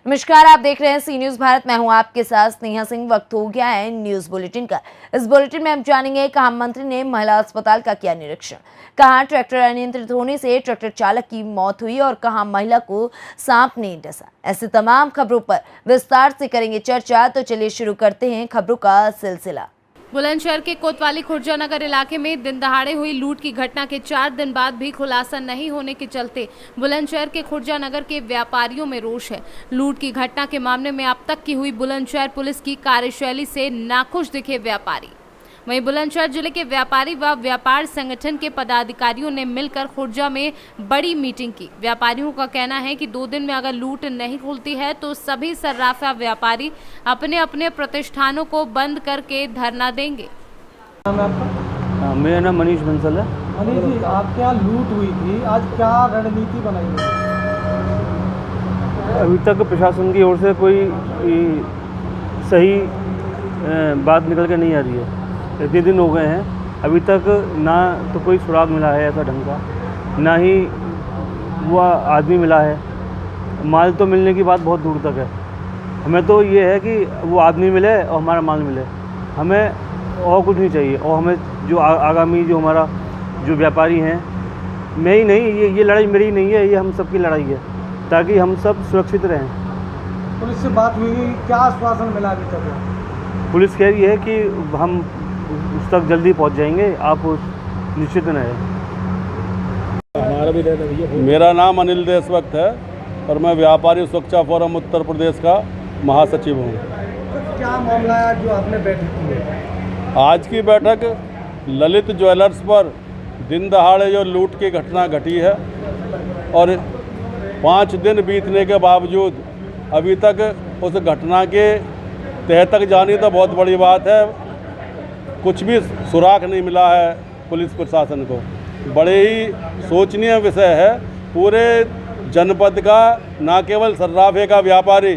नमस्कार, आप देख रहे हैं सी न्यूज भारत। मैं हूं आपके साथ स्नेहा सिंह। वक्त हो गया है न्यूज बुलेटिन का। इस बुलेटिन में हम जानेंगे कहां मंत्री ने महिला अस्पताल का किया निरीक्षण, कहां ट्रैक्टर अनियंत्रित होने से ट्रैक्टर चालक की मौत हुई और कहां महिला को सांप ने डसा। ऐसी तमाम खबरों पर विस्तार से करेंगे चर्चा। तो चलिए शुरू करते हैं खबरों का सिलसिला। बुलंदशहर के कोतवाली खुर्जा नगर इलाके में दिन दहाड़े हुई लूट की घटना के 4 दिन बाद भी खुलासा नहीं होने के चलते बुलंदशहर के खुर्जा नगर के व्यापारियों में रोष है। लूट की घटना के मामले में अब तक की हुई बुलंदशहर पुलिस की कार्यशैली से नाखुश दिखे व्यापारी। वहीं बुलंदशहर जिले के व्यापारी व व्यापार संगठन के पदाधिकारियों ने मिलकर खुर्जा में बड़ी मीटिंग की। व्यापारियों का कहना है कि 2 दिन में अगर लूट नहीं खुलती है तो सभी सर्राफा व्यापारी अपने अपने प्रतिष्ठानों को बंद करके धरना देंगे। मेरा नाम मनीष बंसल है। मनीष जी, आपके यहाँ लूट हुई थी, आज क्या रणनीति बनाई है? अभी तक प्रशासन की ओर से कोई सही बात निकल के नहीं आ रही है। इतने दिन हो गए हैं, अभी तक ना तो कोई सुराग मिला है ऐसा ढंग का, ना ही वो आदमी मिला है। माल तो मिलने की बात बहुत दूर तक है। हमें तो ये है कि वो आदमी मिले और हमारा माल मिले, हमें और कुछ नहीं चाहिए। और हमें जो आगामी जो हमारा जो व्यापारी हैं, मैं ही नहीं, ये लड़ाई मेरी नहीं है, ये हम सबकी लड़ाई है, ताकि हम सब सुरक्षित रहें। पुलिस से बात हुई, क्या आश्वासन मिला अभी तक? पुलिस कह रही है कि हम उस तक जल्दी पहुंच जाएंगे, आप निश्चित रहें। मेरा नाम अनिल देशभक्त है और मैं व्यापारी सुरक्षा फोरम उत्तर प्रदेश का महासचिव हूँ। तो क्या मामला है जो आपने बैठक की है? आज की बैठक ललित ज्वेलर्स पर दिन दहाड़े जो लूट की घटना घटी है और 5 दिन बीतने के बावजूद अभी तक उस घटना के तह तक जानी तो बहुत बड़ी बात है, कुछ भी सुराग नहीं मिला है पुलिस प्रशासन को। बड़े ही सोचनीय विषय है। पूरे जनपद का न केवल सर्राफे का व्यापारी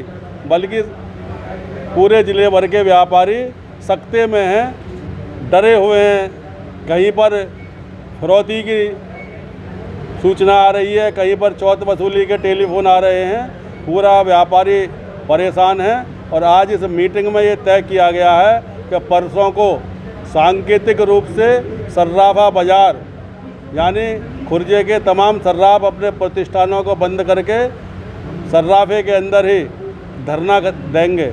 बल्कि पूरे जिले भर के व्यापारी सकते में हैं, डरे हुए हैं। कहीं पर फिरौती की सूचना आ रही है, कहीं पर चौथ वसूली के टेलीफोन आ रहे हैं। पूरा व्यापारी परेशान है और आज इस मीटिंग में ये तय किया गया है कि परसों को सांकेतिक रूप से सर्राफा बाजार यानी खुर्जे के तमाम सर्राफ अपने प्रतिष्ठानों को बंद करके सर्राफे के अंदर ही धरना देंगे।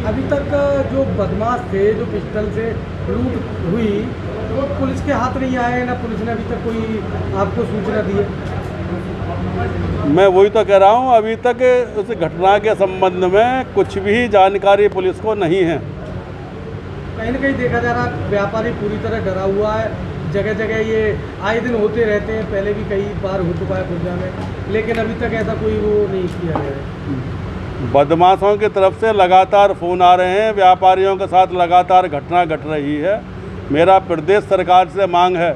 अभी तक जो बदमाश थे, जो पिस्टल से लूट हुई, वो पुलिस के हाथ नहीं आए ना, पुलिस ने अभी तक कोई आपको सूचना दी है? मैं वही तो कह रहा हूँ, अभी तक उस घटना के संबंध में कुछ भी जानकारी पुलिस को नहीं है। कहीं ना कहीं देखा जा रहा व्यापारी पूरी तरह डरा हुआ है। जगह जगह ये आए दिन होते रहते हैं, पहले भी कई बार हो चुका है खुर्जा में, लेकिन अभी तक ऐसा कोई वो नहीं किया गया है। बदमाशों की तरफ से लगातार फ़ोन आ रहे हैं, व्यापारियों के साथ लगातार घटना घट रही है। मेरा प्रदेश सरकार से मांग है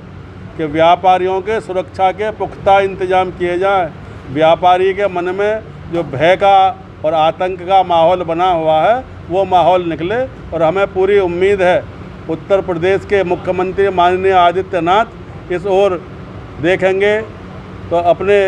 कि व्यापारियों के सुरक्षा के पुख्ता इंतजाम किए जाएं। व्यापारी के मन में जो भय का और आतंक का माहौल बना हुआ है वो माहौल निकले और हमें पूरी उम्मीद है उत्तर प्रदेश के मुख्यमंत्री माननीय आदित्यनाथ इस ओर देखेंगे तो अपने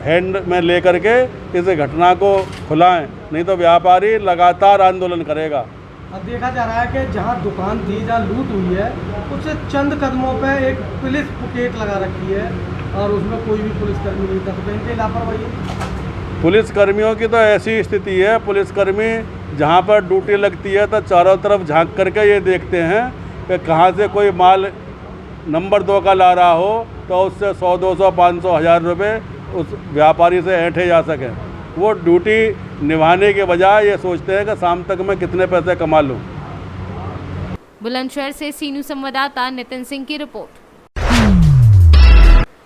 हैंड में लेकर के इस घटना को खुलाएं, नहीं तो व्यापारी लगातार आंदोलन करेगा। अब देखा जा रहा है कि जहां दुकान थी, जहां लूट हुई है, उससे चंद कदमों पे एक पुलिस पुकेट लगा रखी है और उसमें कोई भी पुलिसकर्मी नहीं था। तो इनकी लापरवाही। पुलिसकर्मियों की तो ऐसी स्थिति है, पुलिसकर्मी जहाँ पर ड्यूटी लगती है तो चारों तरफ झांक करके ये देखते हैं कि कहाँ से कोई माल नंबर 2 का ला रहा हो तो उससे 100, 200, 500, 1000 रुपये उस व्यापारी से ऐंठे जा सकें। वो ड्यूटी निभाने के बजाय ये सोचते हैं कि शाम तक मैं कितने पैसे कमा लूँ। बुलंदशहर से सी न्यूज संवाददाता नितिन सिंह की रिपोर्ट।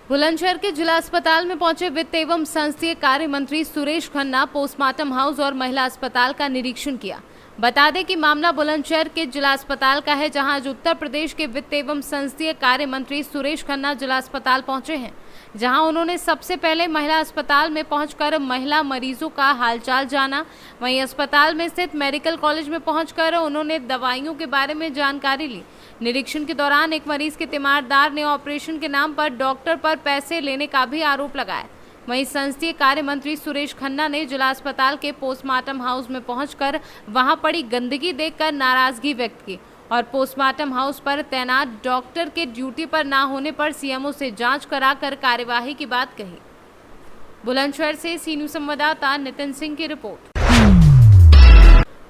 बुलंदशहर के जिला अस्पताल में पहुंचे वित्त एवं संसदीय कार्य मंत्री सुरेश खन्ना पोस्टमार्टम हाउस और महिला अस्पताल का निरीक्षण किया। बता दें कि मामला बुलंदशहर के जिला अस्पताल का है, जहां आज उत्तर प्रदेश के वित्त एवं संसदीय कार्य मंत्री सुरेश खन्ना जिला अस्पताल पहुंचे हैं, जहां उन्होंने सबसे पहले महिला अस्पताल में पहुंचकर महिला मरीजों का हालचाल जाना। वहीं अस्पताल में स्थित मेडिकल कॉलेज में पहुंचकर उन्होंने दवाइयों के बारे में जानकारी ली। निरीक्षण के दौरान एक मरीज के तीमारदार ने ऑपरेशन के नाम पर डॉक्टर पर पैसे लेने का भी आरोप लगाया। वहीं संसदीय कार्य मंत्री सुरेश खन्ना ने जिला अस्पताल के पोस्टमार्टम हाउस में पहुंचकर वहां पड़ी गंदगी देखकर नाराजगी व्यक्त की और पोस्टमार्टम हाउस पर तैनात डॉक्टर के ड्यूटी पर ना होने पर सीएमओ से जांच कराकर कार्यवाही की बात कही। बुलंदशहर से सी न्यूज़ संवाददाता नितिन सिंह की रिपोर्ट।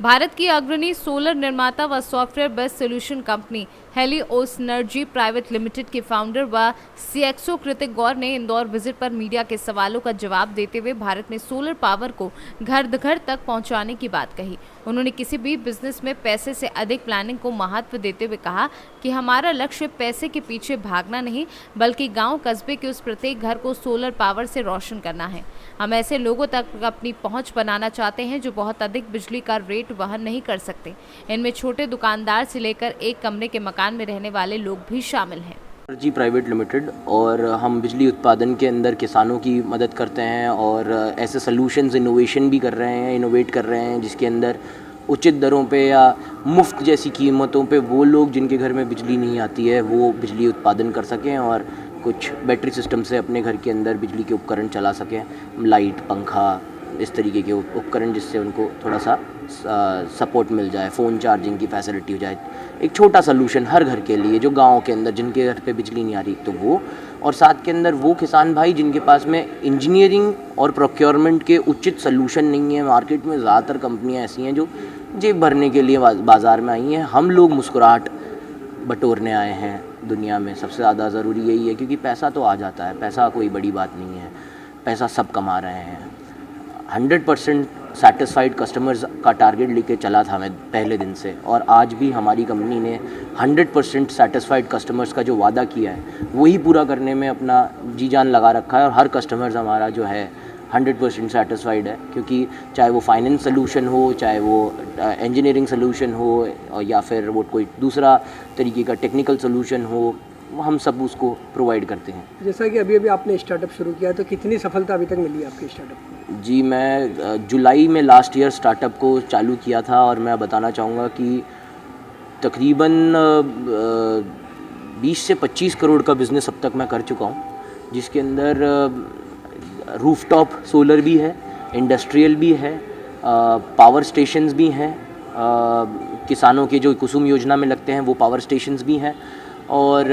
भारत की अग्रणी सोलर निर्माता व software based solution company Helios Energy private limited के फाउंडर व सीएक्सओ कृतिक गौर ने इंदौर विजिट पर मीडिया के सवालों का जवाब देते हुए भारत में सोलर पावर को घर घर तक पहुंचाने की बात कही। उन्होंने किसी भी बिजनेस में पैसे से अधिक प्लानिंग को महत्व देते हुए कहा कि हमारा लक्ष्य पैसे के पीछे भागना नहीं बल्कि गांव कस्बे के उस प्रत्येक घर को सोलर पावर से रोशन करना है। हम ऐसे लोगों तक अपनी पहुंच बनाना चाहते हैं जो बहुत अधिक बिजली का रेट वहन नहीं कर सकते। इनमें छोटे दुकानदार से लेकर एक कमरे के मकान में रहने वाले लोग भी शामिल हैं। एनर्जी प्राइवेट लिमिटेड और हम बिजली उत्पादन के अंदर किसानों की मदद करते हैं और ऐसे सॉल्यूशंस इनोवेशन भी कर रहे हैं, इनोवेट कर रहे हैं जिसके अंदर उचित दरों पे या मुफ्त जैसी कीमतों पे वो लोग जिनके घर में बिजली नहीं आती है वो बिजली उत्पादन कर सकें और कुछ बैटरी सिस्टम से अपने घर के अंदर बिजली के उपकरण चला सकें, लाइट, पंखा, इस तरीके के उपकरण जिससे उनको थोड़ा सा सपोर्ट मिल जाए, फ़ोन चार्जिंग की फैसिलिटी हो जाए। एक छोटा सलूशन हर घर के लिए जो गांव के अंदर जिनके घर पे बिजली नहीं आ रही तो वो, और साथ के अंदर वो किसान भाई जिनके पास में इंजीनियरिंग और प्रोक्योरमेंट के उचित सलूशन नहीं है। मार्केट में ज़्यादातर कंपनियां ऐसी हैं जो जेब भरने के लिए बाज़ार में आई हैं। हम लोग मुस्कुराहट बटोरने आए हैं दुनिया में। सबसे ज़्यादा ज़रूरी यही है क्योंकि पैसा तो आ जाता है, पैसा कोई बड़ी बात नहीं है, पैसा सब कमा रहे हैं। 100% सेटिस्फाइड कस्टमर्स का टारगेट लेके चला था मैं पहले दिन से, और आज भी हमारी कंपनी ने 100% सेटिस्फाइड कस्टमर्स का जो वादा किया है वही पूरा करने में अपना जी जान लगा रखा है। और हर कस्टमर्स हमारा जो है 100% सेटिस्फाइड है, क्योंकि चाहे वो फाइनेंस सोल्यूशन हो, चाहे वो इंजीनियरिंग सोल्यूशन हो, या फिर वो कोई दूसरा तरीके का टेक्निकल सोल्यूशन हो, हम सब उसको प्रोवाइड करते हैं। जैसा कि अभी आपने स्टार्टअप शुरू किया तो कितनी सफलता अभी तक मिली आपके स्टार्टअप को? जी, मैं जुलाई में लास्ट ईयर स्टार्टअप को चालू किया था और मैं बताना चाहूँगा कि तकरीबन 20 से 25 करोड़ का बिज़नेस अब तक मैं कर चुका हूँ, जिसके अंदर रूफटॉप सोलर भी है, इंडस्ट्रियल भी है, पावर स्टेशंस भी हैं, किसानों के जो कुसुम योजना में लगते हैं वो पावर स्टेशंस भी हैं, और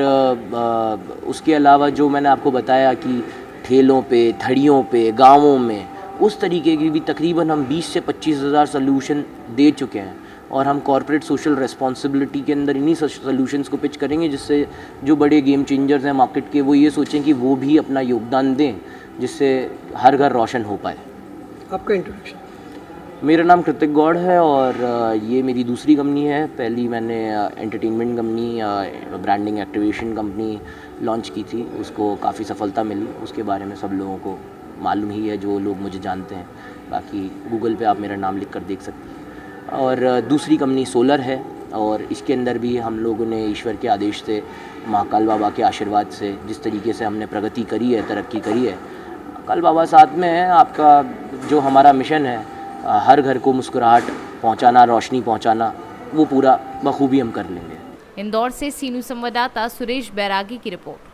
उसके अलावा जो मैंने आपको बताया कि ठेलों पे, थड़ियों पे, गांवों में, उस तरीके की भी तकरीबन हम 20 से 25 हज़ार सोल्यूशन दे चुके हैं। और हम कॉर्पोरेट सोशल रिस्पॉन्सिबिलिटी के अंदर इन्हीं सोल्यूशंस को पिच करेंगे जिससे जो बड़े गेम चेंजर्स हैं मार्केट के वो ये सोचें कि वो भी अपना योगदान दें जिससे हर घर रोशन हो पाए। आपका इंट्रोडक्शन? मेरा नाम कृतिक गौड़ है और ये मेरी दूसरी कंपनी है। पहली मैंने entertainment company, branding activation company launch की थी, उसको काफ़ी सफलता मिली। उसके बारे में सब लोगों को मालूम ही है जो लोग मुझे जानते हैं, बाकी गूगल पे आप मेरा नाम लिख कर देख सकते हैं। और दूसरी कंपनी सोलर है और इसके अंदर भी हम लोगों ने ईश्वर के आदेश से, महाकाल बाबा के आशीर्वाद से जिस तरीके से हमने प्रगति करी है, तरक्की करी है, काल बाबा साथ में है। आपका जो हमारा मिशन है हर घर को मुस्कुराहट पहुंचाना, रोशनी पहुंचाना, वो पूरा बखूबी हम कर लेंगे। इंदौर से सी न्यूज़ संवाददाता सुरेश बैरागी की रिपोर्ट।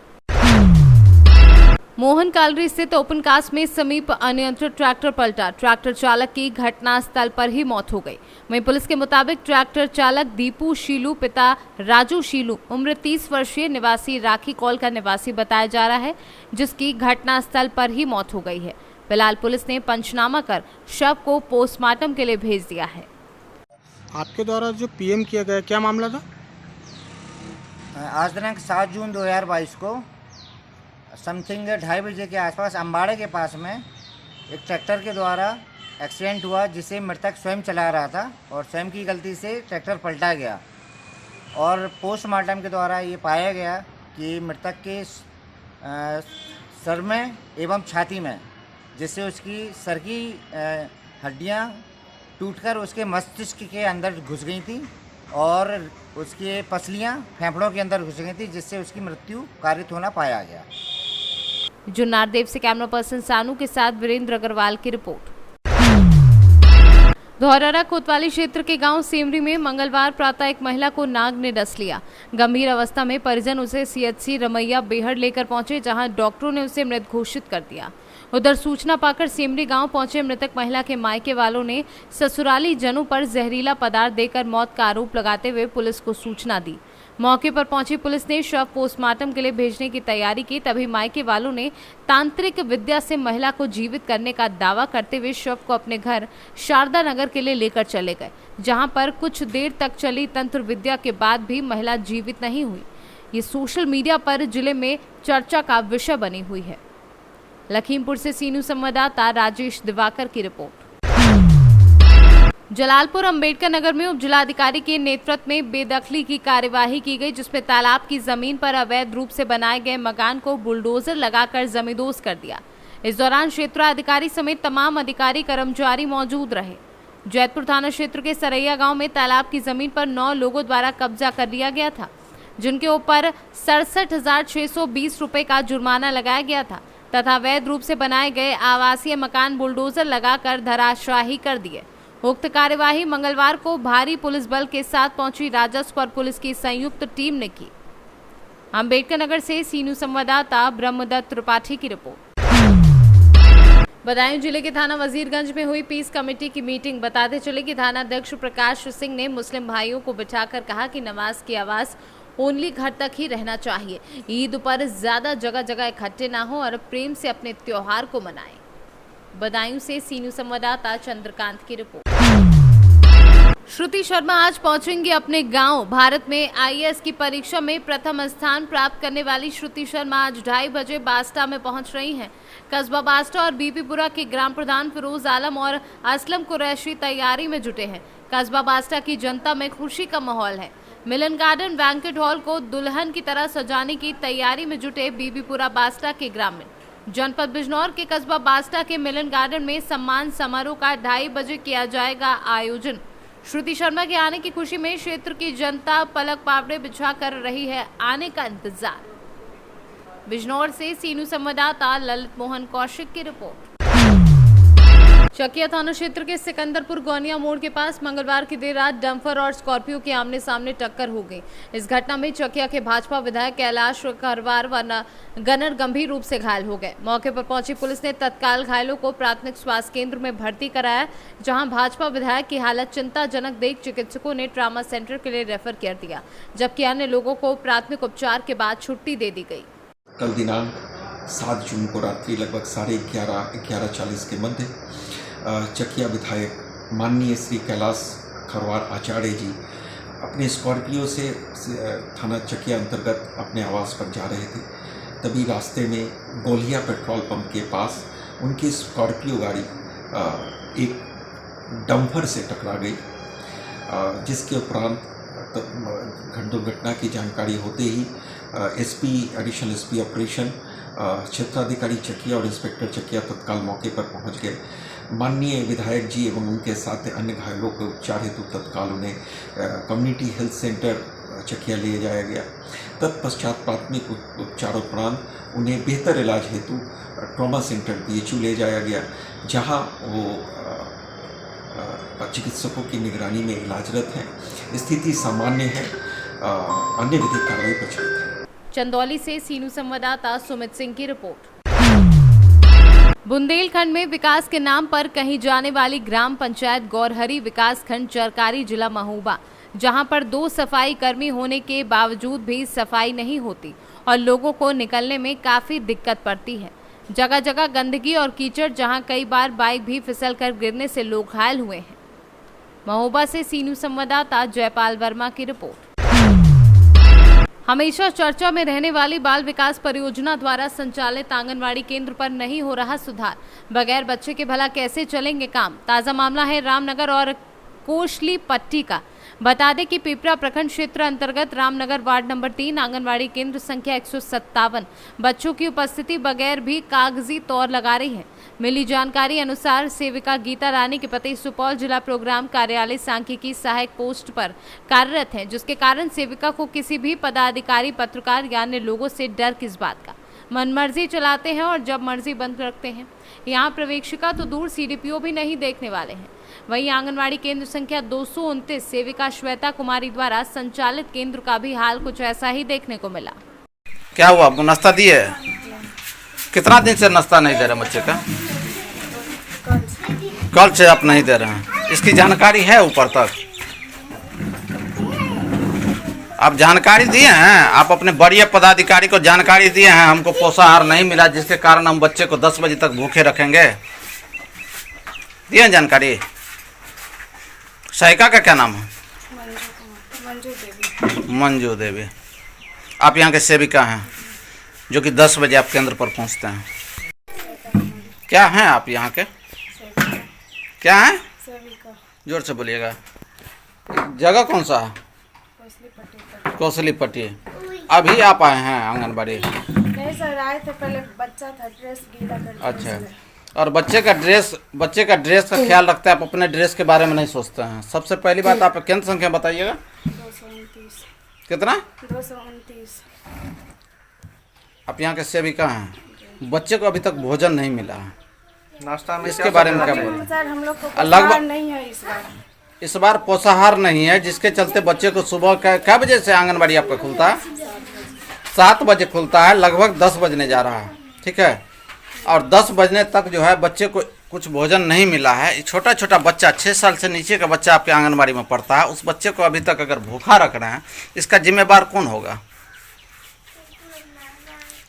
मोहन कालरी स्थित ओपन कास्ट में समीप अनियंत्रित ट्रैक्टर पलटा, ट्रैक्टर चालक की घटनास्थल पर ही मौत हो गई। वहीं पुलिस के मुताबिक ट्रैक्टर चालक दीपू शीलू पिता राजू शीलू उम्र 30 वर्षीय निवासी राखी कॉल का निवासी बताया जा रहा है, जिसकी घटनास्थल पर ही मौत हो गई है। फिलहाल पुलिस ने पंचनामा कर शव को पोस्टमार्टम के लिए भेज दिया है। आपके द्वारा जो पीएम किया गया, क्या मामला था? आज दिनांक 7 जून 2022 को समथिंग 2:30 बजे के आसपास अम्बाड़े के पास में एक ट्रैक्टर के द्वारा एक्सीडेंट हुआ, जिसे मृतक स्वयं चला रहा था और स्वयं की गलती से ट्रैक्टर पलटा गया। और पोस्टमार्टम के द्वारा ये पाया गया कि मृतक के सर में एवं छाती में, जिससे उसकी सर की हड्डियां टूटकर उसके मस्तिष्क के अंदर घुस गई थी और उसकी पसलियां फेफड़ों के अंदर घुस गई थी, जिससे उसकी मृत्यु कारित होना पाया गया। जुन्नारदेव से कैमरा पर्सन सानू के साथ वीरेंद्र अग्रवाल की रिपोर्ट। धौरहरा कोतवाली क्षेत्र के गांव सेमरी में मंगलवार प्रातः एक महिला को नाग ने डस लिया। गंभीर अवस्था में परिजन उसे सीएचसी रमैया बेहड़ लेकर पहुंचे, जहां डॉक्टरों ने उसे मृत घोषित कर दिया। उधर सूचना पाकर सेमरी गांव पहुंचे मृतक महिला के मायके वालों ने ससुराली जनों पर जहरीला पदार्थ देकर मौत का आरोप लगाते हुए पुलिस को सूचना दी। मौके पर पहुंची पुलिस ने शव पोस्टमार्टम के लिए भेजने की तैयारी की। तभी मायके वालों ने तांत्रिक विद्या से महिला को जीवित करने का दावा करते हुए शव को अपने घर शारदा नगर के लिए लेकर चले गए, जहां पर कुछ देर तक चली तंत्र विद्या के बाद भी महिला जीवित नहीं हुई। ये सोशल मीडिया पर जिले में चर्चा का विषय बनी हुई है। लखीमपुर से सीनू संवाददाता राजेश दिवाकर की रिपोर्ट। जलालपुर अंबेडकर नगर में उप जिलाधिकारी के नेतृत्व में बेदखली की कार्यवाही की गई, जिसमें तालाब की जमीन पर अवैध रूप से बनाए गए मकान को बुलडोजर लगाकर जमींदोज कर दिया। इस दौरान क्षेत्राधिकारी समेत तमाम अधिकारी कर्मचारी मौजूद रहे। जैतपुर थाना क्षेत्र के सरैया गांव में तालाब की जमीन पर 9 लोगों द्वारा कब्जा कर लिया गया था, जिनके ऊपर 67,620 रुपए का जुर्माना लगाया गया था तथा अवैध रूप से बनाए गए आवासीय मकान बुलडोजर लगाकर धराशाही कर दिए। उक्त कार्यवाही मंगलवार को भारी पुलिस बल के साथ पहुंची राजस्व और पुलिस की संयुक्त टीम ने की। अंबेडकर नगर से सीनू संवाददाता ब्रह्मदत्त त्रिपाठी की रिपोर्ट। बदायूं जिले के थाना वजीरगंज में हुई पीस कमेटी की मीटिंग। बताते चले कि थाना अध्यक्ष प्रकाश सिंह ने मुस्लिम भाइयों को बिठाकर कहा कि नमाज की आवाज ओनली घर तक ही रहना चाहिए। ईद पर ज्यादा जगह जगह इकट्ठे ना हो और प्रेम से अपने त्योहार को मनाएं। बदायूं से सीनू संवाददाता चंद्रकांत की रिपोर्ट। श्रुति शर्मा आज पहुंचेंगी अपने गांव। भारत में आईएएस की परीक्षा में प्रथम स्थान प्राप्त करने वाली श्रुति शर्मा आज 2:30 बजे बास्टा में पहुंच रही हैं। कस्बा बास्टा और बीबीपुरा के ग्राम प्रधान फिरोज आलम और असलम कुरैशी तैयारी में जुटे हैं। कस्बा बास्टा की जनता में खुशी का माहौल है। मिलन गार्डन बैंक्वेट हॉल को दुल्हन की तरह सजाने की तैयारी में जुटे बीबीपुरा बास्टा के ग्रामीण। जनपद बिजनौर के कस्बा बास्टा के मिलन गार्डन में सम्मान समारोह का 2:30 बजे किया जाएगा आयोजन। श्रुति शर्मा के आने की खुशी में क्षेत्र की जनता पलक पावड़े बिछा कर रही है आने का इंतजार। बिजनौर से सीनू संवाददाता ललित मोहन कौशिक की रिपोर्ट। चकिया थाना क्षेत्र के सिकंदरपुर गौनिया मोड़ के पास मंगलवार की देर रात डंपर और स्कॉर्पियो की आमने सामने टक्कर हो गई। इस घटना में चकिया के भाजपा विधायक कैलाश करवार व गनर गंभीर रूप से घायल हो गए। मौके पर पहुंची पुलिस ने तत्काल घायलों को प्राथमिक स्वास्थ्य केंद्र में भर्ती कराया, जहां भाजपा विधायक की हालत चिंताजनक देख चिकित्सकों ने ट्रामा सेंटर के लिए रेफर कर दिया, जबकि अन्य लोगों को प्राथमिक उपचार के बाद छुट्टी दे दी गई। कल दिनांक 7 जून को रात्रि लगभग 11:30 के मध्य चकिया विधायक माननीय श्री कैलाश खरवार आचार्य जी अपने स्कॉर्पियो से थाना चकिया अंतर्गत अपने आवास पर जा रहे थे। तभी रास्ते में गोलिया पेट्रोल पंप के पास उनकी स्कॉर्पियो गाड़ी एक डंपर से टकरा गई, जिसके उपरांत दुर्घटना की जानकारी होते ही एडिशनल एसपी ऑपरेशन क्षेत्राधिकारी चकिया और इंस्पेक्टर चकिया तत्काल मौके पर पहुंच गए। माननीय विधायक जी एवं उनके साथ अन्य घायलों को उपचार हेतु तत्काल उन्हें कम्युनिटी हेल्थ सेंटर चकिया ले जाया गया। तत्पश्चात प्राथमिक उपचार उपरांत उन्हें बेहतर इलाज हेतु ट्रॉमा सेंटर BHU ले जाया गया, जहां वो चिकित्सकों की निगरानी में इलाजरत हैं। स्थिति सामान्य है, अन्य विधिक कार्रवाई प्रचलित है। चंदौली से सीनू संवाददाता सुमित सिंह की रिपोर्ट। बुंदेलखंड में विकास के नाम पर कही जाने वाली ग्राम पंचायत गौरहरी विकास खंड चरकारी जिला महोबा, जहां पर 2 सफाई कर्मी होने के बावजूद भी सफाई नहीं होती और लोगों को निकलने में काफी दिक्कत पड़ती है। जगह जगह गंदगी और कीचड़, जहां कई बार बाइक भी फिसलकर गिरने से लोग घायल हुए हैं। महोबा से सीनू संवाददाता जयपाल वर्मा की रिपोर्ट। हमेशा चर्चा में रहने वाली बाल विकास परियोजना द्वारा संचालित आंगनवाड़ी केंद्र पर नहीं हो रहा सुधार। बगैर बच्चे के भला कैसे चलेंगे काम। ताजा मामला है रामनगर और कोशली पट्टी का। बता दें कि पिपरा प्रखंड क्षेत्र अंतर्गत रामनगर वार्ड नंबर 3 आंगनवाड़ी केंद्र संख्या 157 बच्चों की उपस्थिति बगैर भी कागजी तौर लगा रही है। मिली जानकारी अनुसार सेविका गीता रानी के पति सुपौल जिला प्रोग्राम कार्यालय सांख्यिकी सहायक पोस्ट पर कार्यरत हैं, जिसके कारण सेविका को किसी भी पदाधिकारी, पत्रकार या अन्य लोगों से डर किस बात का। मनमर्जी चलाते हैं और जब मर्जी बंद रखते हैं। यहाँ प्रवेशिका तो दूर CDPO भी नहीं देखने वाले हैं। वहीं आंगनवाड़ी केंद्र संख्या 229 सेविका श्वेता कुमारी द्वारा संचालित केंद्र का भी हाल कुछ ऐसा ही देखने को मिला। क्या हुआ, आपको नाश्ता दिए? कितना दिन से नाश्ता नहीं दे रहे बच्चे का? कल से आप नहीं दे रहे हैं। इसकी जानकारी है ऊपर तक? आप जानकारी दिए हैं? आप अपने वरीय पदाधिकारी को जानकारी दिए हैं हमको पोषाहार नहीं मिला जिसके कारण हम बच्चे को 10 बजे तक भूखे रखेंगे? दिए हैं जानकारी? सहायिका का क्या नाम है? मंजू देवी। आप यहाँ के सेविका हैं जो कि 10 बजे आप केंद्र पर पहुँचते हैं। क्या हैं आप यहाँ के? क्या है? जोर से बोलिएगा। जगह कौन सा है? कौशली पट्टी। अभी आप आए हैं आंगनबाड़ी? नहीं सर, आए थे पहले, बच्चा था ड्रेस गीला कर। अच्छा। और बच्चे का ड्रेस का ख्याल रखते हैं आप? अपने ड्रेस के बारे में नहीं सोचते हैं? सबसे पहली बात आप केंद्र संख्या बताइएगा। 229। कितना? 229। आप यहाँ के सेविका हैं। बच्चे को अभी तक भोजन नहीं मिला है। नाश्ता में इसके बारे में क्या बोलें? सर हम लोग को पोषाहार नहीं है इस बार पोषाहार नहीं है जिसके चलते बच्चे को सुबह क्या बजे से आंगनबाड़ी आपका खुलता है? 7 बजे खुलता है, लगभग 10 बजने जा रहा है। ठीक है। और 10 बजने तक जो है बच्चे को कुछ भोजन नहीं मिला है। छोटा छोटा बच्चा 6 साल से नीचे का बच्चा आपके आंगनबाड़ी में पढ़ता है, उस बच्चे को अभी तक अगर भूखा रख रहे हैं, इसका जिम्मेवार कौन होगा?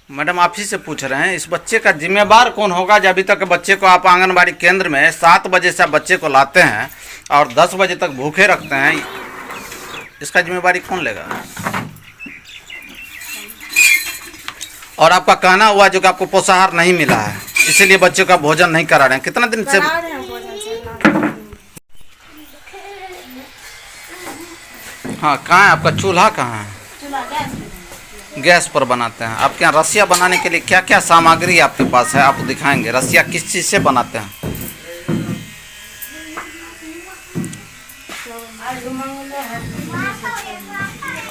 मैडम आप ही से पूछ रहे हैं, इस बच्चे का जिम्मेवार कौन होगा जब अभी तक बच्चे को आप आंगनबाड़ी केंद्र में 7 बजे से बच्चे को लाते हैं और 10 बजे तक भूखे रखते हैं? इसका जिम्मेवारी कौन लेगा? और आपका कहना हुआ जो कि आपको पोषाहार नहीं मिला है इसीलिए बच्चे का भोजन नहीं करा रहे हैं। कितना दिन से? हाँ, कहाँ है आपका चूल्हा? कहाँ है? गैस पर बनाते हैं। आपके यहाँ रसिया बनाने के लिए क्या क्या सामग्री आपके पास है? आपको दिखाएंगे। रसिया किस चीज़ से बनाते हैं?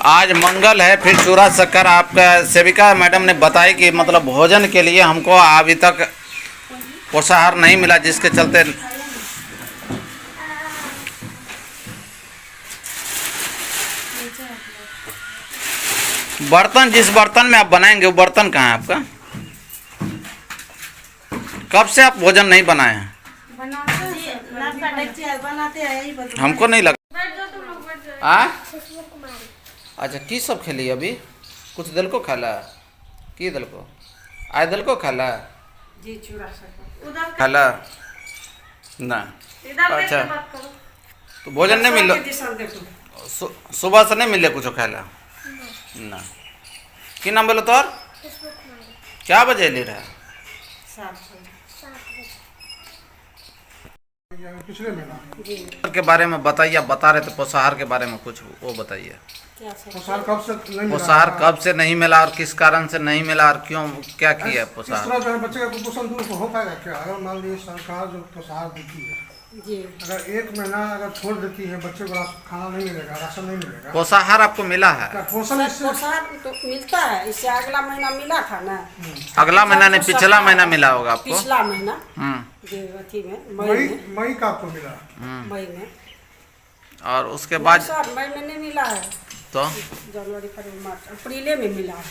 आज मंगल है, फिर चूरा शक्कर। आपका सेविका मैडम ने बताई कि मतलब भोजन के लिए हमको अभी तक पोषाहार नहीं मिला जिसके चलते बर्तन, जिस बर्तन में आप बनाएंगे वो बर्तन कहाँ है आपका? कब से आप भोजन नहीं बनाए हैं? हमको नहीं लगा। अच्छा, की सब खेली अभी? कुछ दिल को खाला? की दिल को? आए दिल को खाला? खाला ना? अच्छा, तो भोजन नहीं मिल? सुबह से नहीं मिले कुछ खाला ना? की नाम बोलो तोर? क्या बजे ले रहा? के बारे में बताइए। आप बता रहे थे पोषाहार के बारे में कुछ, वो बताइए। पोषाहार कब से नहीं मिला और किस कारण से नहीं मिला और क्यों, क्या किया पोषाहार? बच्चे का कुपोषण दूर हो पाएगा क्या? अगर मान लीजिए सरकार जो पोषाहार देती है जी, अगर 1 महीना अगर छोड़ देती है, बच्चे को खाना नहीं मिलेगा, राशन नहीं मिलेगा। पोषाहार आपको मिला है? पोषाहार तो मिलता है, इससे अगला महीना मिला था ना। अगला महीना नहीं, पिछला महीना मिला होगा आपको? पिछला महीना मई का आपको मिला? मई में। और उसके बाद मई में नहीं मिला है तो जनवरी, फरवरी, मार्च, अप्रैल में मिला है।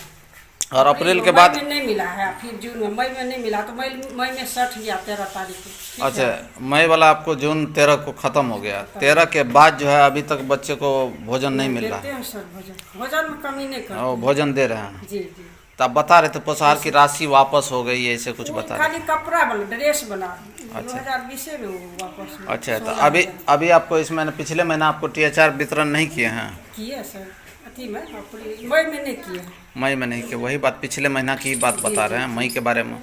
और अप्रैल के बाद मई में नहीं मिला है, फिर जून में। मई में नहीं मिला तो मई में 60 गया 13 तारीख को। अच्छा, मई वाला आपको जून 13 को ख़त्म हो गया। 13 के बाद जो है अभी तक बच्चे को भोजन नहीं मिल रहा है? सर भोजन में कमी नहीं करते। भोजन दे रहे हैं जी जी। तो आप बता रहे थे पोषाहार की राशि वापस हो गई है, ऐसे कुछ बता रहे? खाली कपड़ा बना, ड्रेस बना 2020 में वो वापस। अच्छा, तो अभी आपको इस महीने, पिछले महीना आपको THR वितरण नहीं किए हैं? किए सर, अथी में मई में नहीं किए। मई में नहीं किए, वही बात पिछले महीना की बात बता रहे हैं, मई के बारे में।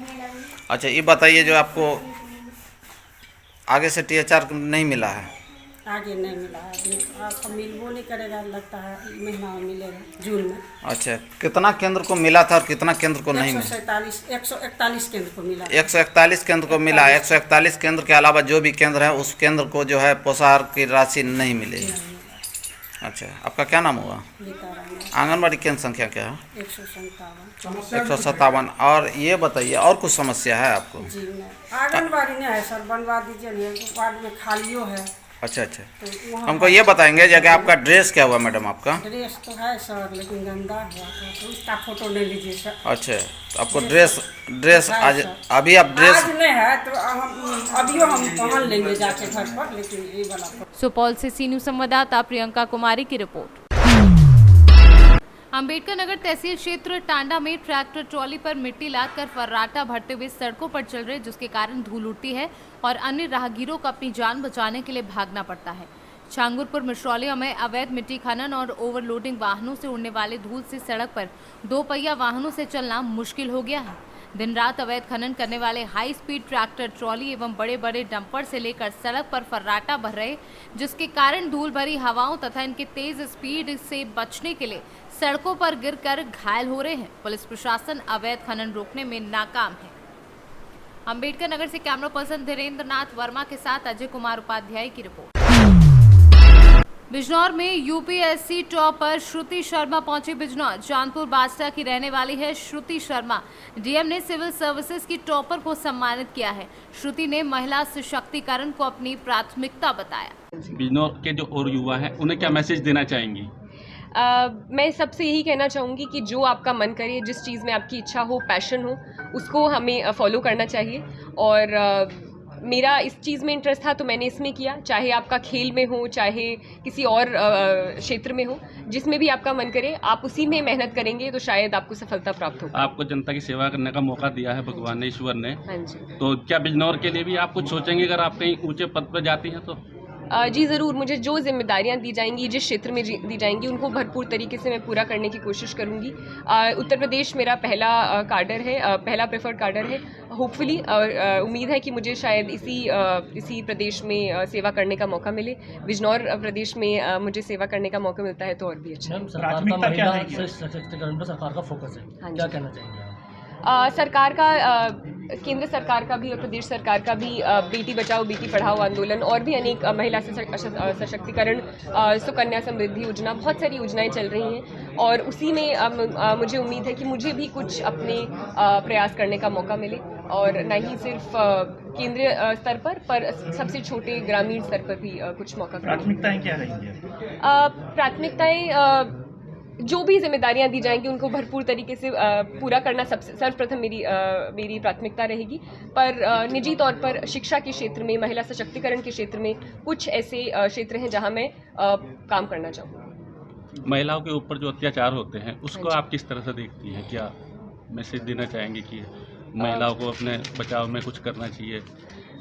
अच्छा, ये बताइए जो आपको आगे से THR नहीं मिला है? आगे नहीं मिला है, आपको मिलबो नहीं करेगा, लगता है महीना में मिलेगा, जून में। अच्छा, कितना केंद्र को मिला था और कितना केंद्र को नहीं मिला? 141 केंद्र को मिला। 141 केंद्र को मिला। 141 केंद्र के अलावा जो भी केंद्र है उस केंद्र को जो है पोषाहार की राशि नहीं मिलेगी। अच्छा, आपका क्या नाम हुआ? आंगनबाड़ी केंद्र संख्या क्या है? 157। और ये बताइए, और कुछ समस्या है आपको? जी नहीं, आंगनबाड़ी नहीं है सर, बनवा दीजिए। वार्ड में खालियो है, अच्छा अच्छा, तो वहाँ हमको ये बताएंगे जगह आपका ड्रेस क्या हुआ मैडम आपका? ड्रेस तो है सर, लेकिन गंदा हुआ था, तो उसका फोटो ले लीजिए सर। अच्छा, तो आपको ड्रेस है आज सर। अभी आप ड्रेस आज नहीं है तो हम अभी हम पहन लेंगे जाके घर पर, लेकिन ये वाला फोटो। सुपौल से सी न्यूज़ संवाददाता प्रियंका कुमारी की रिपोर्ट। अंबेडकर नगर तहसील क्षेत्र टांडा में ट्रैक्टर ट्रॉली पर मिट्टी लादकर फर्राटा भरते हुए सड़कों पर चल रहे, जिसके कारण धूल उड़ती है और अन्य राहगीरों को अपनी जान बचाने के लिए भागना पड़ता है। छांगुरपुर मिश्रौलिया में अवैध मिट्टी खनन और ओवरलोडिंग वाहनों से उड़ने वाले धूल से सड़क पर 2 पहिया वाहनों से चलना मुश्किल हो गया है। दिन रात अवैध खनन करने वाले हाई स्पीड ट्रैक्टर ट्रॉली एवं बड़े बड़े डंपर से लेकर सड़क पर फर्राटा भर रहे, जिसके कारण धूल भरी हवाओं तथा इनके तेज स्पीड से बचने के लिए सड़कों पर गिरकर घायल हो रहे हैं। पुलिस प्रशासन अवैध खनन रोकने में नाकाम है। अंबेडकर नगर से कैमरा पर्सन धीरेन्द्र नाथ वर्मा के साथ अजय कुमार उपाध्याय की रिपोर्ट। बिजनौर में यूपीएससी टॉपर श्रुति शर्मा पहुंची। बिजनौर जानपुर बास्टा की रहने वाली है श्रुति शर्मा। डीएम ने सिविल सर्विसेज की टॉपर को सम्मानित किया है। श्रुति ने महिला सशक्तिकरण को अपनी प्राथमिकता बताया। बिजनौर के जो और युवा हैं उन्हें क्या मैसेज देना चाहेंगी? मैं सबसे यही कहना चाहूँगी कि जो आपका मन करे, जिस चीज़ में आपकी इच्छा हो, पैशन हो, उसको हमें फॉलो करना चाहिए। और मेरा इस चीज़ में इंटरेस्ट था तो मैंने इसमें किया, चाहे आपका खेल में हो, चाहे किसी और क्षेत्र में हो, जिसमें भी आपका मन करे आप उसी में मेहनत करेंगे तो शायद आपको सफलता प्राप्त हो। आपको जनता की सेवा करने का मौका दिया है भगवान ने, ईश्वर ने। हाँ जी। तो क्या बिजनौर के लिए भी आप कुछ सोचेंगे अगर आप कहीं ऊंचे पद पर जाती हैं तो? जी ज़रूर, मुझे जो जिम्मेदारियां दी जाएंगी, जिस क्षेत्र में दी जाएंगी, उनको भरपूर तरीके से मैं पूरा करने की कोशिश करूंगी। उत्तर प्रदेश मेरा पहला कार्डर है, पहला प्रेफर्ड कार्डर है। होपफुली उम्मीद है कि मुझे शायद इसी प्रदेश में सेवा करने का मौका मिले। बिजनौर प्रदेश में मुझे सेवा करने का मौका मिलता है तो और भी अच्छा। प्राथमिकता क्या है? सशक्तिकरण पर सरकार का फोकस है, क्या कहना चाहेंगे? सरकार का, केंद्र सरकार का भी और प्रदेश सरकार का भी बेटी बचाओ बेटी पढ़ाओ आंदोलन और भी अनेक महिला सशक्तिकरण, सुकन्या समृद्धि योजना, बहुत सारी योजनाएं चल रही हैं और उसी में मुझे उम्मीद है कि मुझे भी कुछ अपने प्रयास करने का मौका मिले और न ही सिर्फ केंद्रीय स्तर पर सबसे छोटे ग्रामीण स्तर पर भी कुछ मौका। प्राथमिकताएं क्या रहेंगी? प्राथमिकताएं जो भी जिम्मेदारियां दी जाएंगी उनको भरपूर तरीके से पूरा करना सर्वप्रथम मेरी प्राथमिकता रहेगी। पर निजी तौर पर शिक्षा के क्षेत्र में, महिला सशक्तिकरण के क्षेत्र में कुछ ऐसे क्षेत्र हैं जहां मैं काम करना चाहूँगी। महिलाओं के ऊपर जो अत्याचार होते हैं उसको आप किस तरह से देखती हैं? क्या मैसेज देना चाहेंगे कि महिलाओं को अपने बचाव में कुछ करना चाहिए?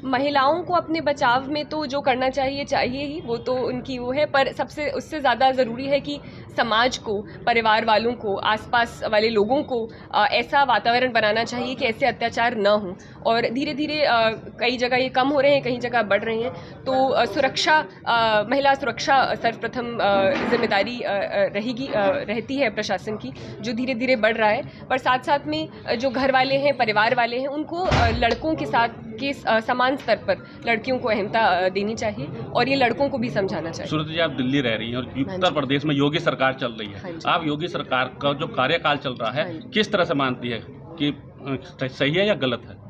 महिलाओं को अपने बचाव में तो जो करना चाहिए ही, वो तो उनकी वो है, पर सबसे उससे ज़्यादा ज़रूरी है कि समाज को, परिवार वालों को, आसपास वाले लोगों को ऐसा वातावरण बनाना चाहिए कि ऐसे अत्याचार न हों। और धीरे धीरे कई जगह ये कम हो रहे हैं, कई जगह बढ़ रहे हैं, तो सुरक्षा, महिला सुरक्षा सर्वप्रथम जिम्मेदारी रहती है प्रशासन की, जो धीरे धीरे बढ़ रहा है। पर साथ साथ में जो घर वाले हैं, परिवार वाले हैं, उनको लड़कों के साथ के समान स्तर पर लड़कियों को अहमता देनी चाहिए और ये लड़कों को भी समझाना चाहिए। सूरत जी, आप दिल्ली रह रही हैं और उत्तर प्रदेश में योगी सरकार चल रही है। आप योगी सरकार का जो कार्यकाल चल रहा है किस तरह से मानती है कि सही है या गलत है?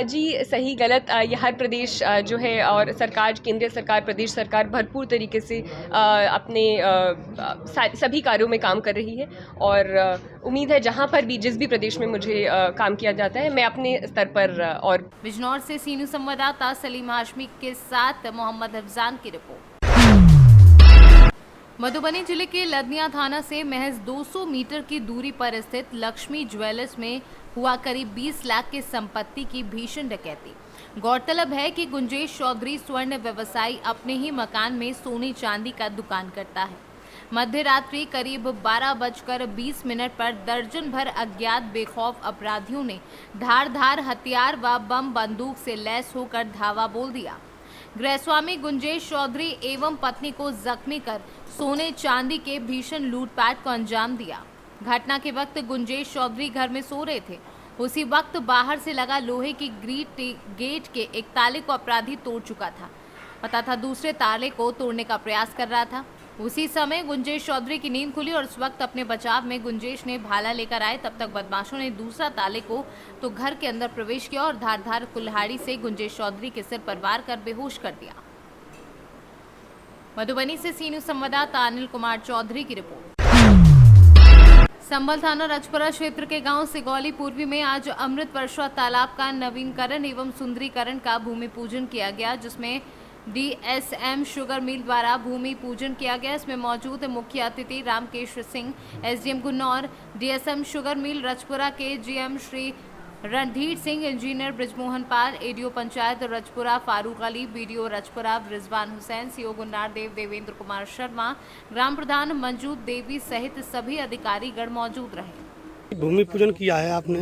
जी, सही गलत ये हर प्रदेश जो है और सरकार, केंद्रीय सरकार, प्रदेश सरकार भरपूर तरीके से अपने सभी कार्यों में काम कर रही है और उम्मीद है जहां पर भी, जिस भी प्रदेश में मुझे काम किया जाता है, मैं अपने स्तर पर। और बिजनौर से सी न्यूज़ संवाददाता सलीम हाशमी के साथ मोहम्मद हफजान की रिपोर्ट। मधुबनी जिले के लदनिया थाना से महज 200 मीटर की दूरी पर स्थित लक्ष्मी ज्वेलर्स में हुआ करीब 20 लाख की संपत्ति की भीषण डकैती। गौरतलब है कि गुंजेश चौधरी स्वर्ण व्यवसायी अपने ही मकान में सोने चांदी का दुकान करता है। मध्य रात्रि करीब 12:20 पर दर्जन भर अज्ञात बेखौफ अपराधियों ने धारदार हथियार व बम बंदूक से लैस होकर धावा बोल दिया। गृहस्वामी गुंजेश चौधरी एवं पत्नी को जख्मी कर सोने चांदी के भीषण लूटपाट को अंजाम दिया। घटना के वक्त गुंजेश चौधरी घर में सो रहे थे। उसी वक्त बाहर से लगा लोहे की गेट के एक ताले को अपराधी तोड़ चुका था। पता था दूसरे ताले को तोड़ने का प्रयास कर रहा था। उसी समय गुंजेश चौधरी की नींद खुली और उस वक्त अपने बचाव में गुंजेश ने भाला लेकर आए। तब तक बदमाशों ने दूसरा ताले को तो घर के अंदर प्रवेश किया और धारदार कुल्हाड़ी से गुंजेश चौधरी के सिर पर वार कर बेहोश कर दिया। मधुबनी से सी न्यूज संवाददाता अनिल कुमार चौधरी की रिपोर्ट। संभल थाना रजपुरा क्षेत्र के गांव सिगौली पूर्वी में आज अमृत वर्षा तालाब का नवीनीकरण एवं सुंदरीकरण का भूमि पूजन किया गया, जिसमें DSM शुगर मिल द्वारा भूमि पूजन किया गया। इसमें मौजूद मुख्य अतिथि Ramkesh Singh, SDM Gunnaur, DSM sugar mill Rajpura के GM Shri Randhir Singh, engineer Brijmohan Pal, ADO panchayat Rajpura Farooq Ali, BDO Rajpura Rizwan Hussain, CO Gunnaur Dev Devendra Kumar Sharma, ग्राम प्रधान मंजूत देवी सहित सभी अधिकारी गण मौजूद रहे। भूमि पूजन किया है आपने,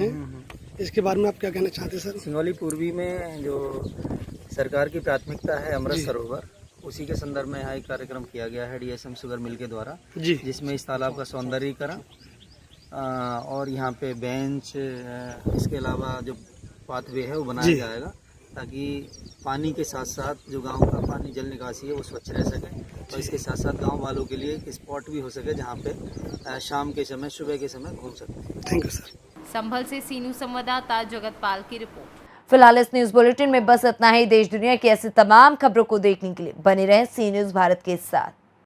इसके बारे में आप क्या कहना चाहते हैं सर? सिंगौली पूर्वी में जो सरकार की प्राथमिकता है अमृत सरोवर, उसी के संदर्भ में यहाँ एक कार्यक्रम किया गया है DSM शुगर मिल के द्वारा, जिसमें इस तालाब का सौंदर्यीकरण और यहाँ पे बेंच, इसके अलावा जो पाथवे है वो बनाया जाएगा, ताकि पानी के साथ साथ जो गांव का पानी जल निकासी है वो स्वच्छ रह सके, और इसके साथ साथ गांव वालों के लिए एक स्पॉट भी हो सके जहाँ पे शाम के समय, सुबह के समय घूम सकते हैं। Thank you sir. संभल से सी न्यूज संवाददाता जगतपाल की रिपोर्ट। फिलहाल इस न्यूज बुलेटिन में बस इतना ही। देश दुनिया की ऐसी तमाम खबरों को देखने के लिए बने रहें सी न्यूज भारत के साथ।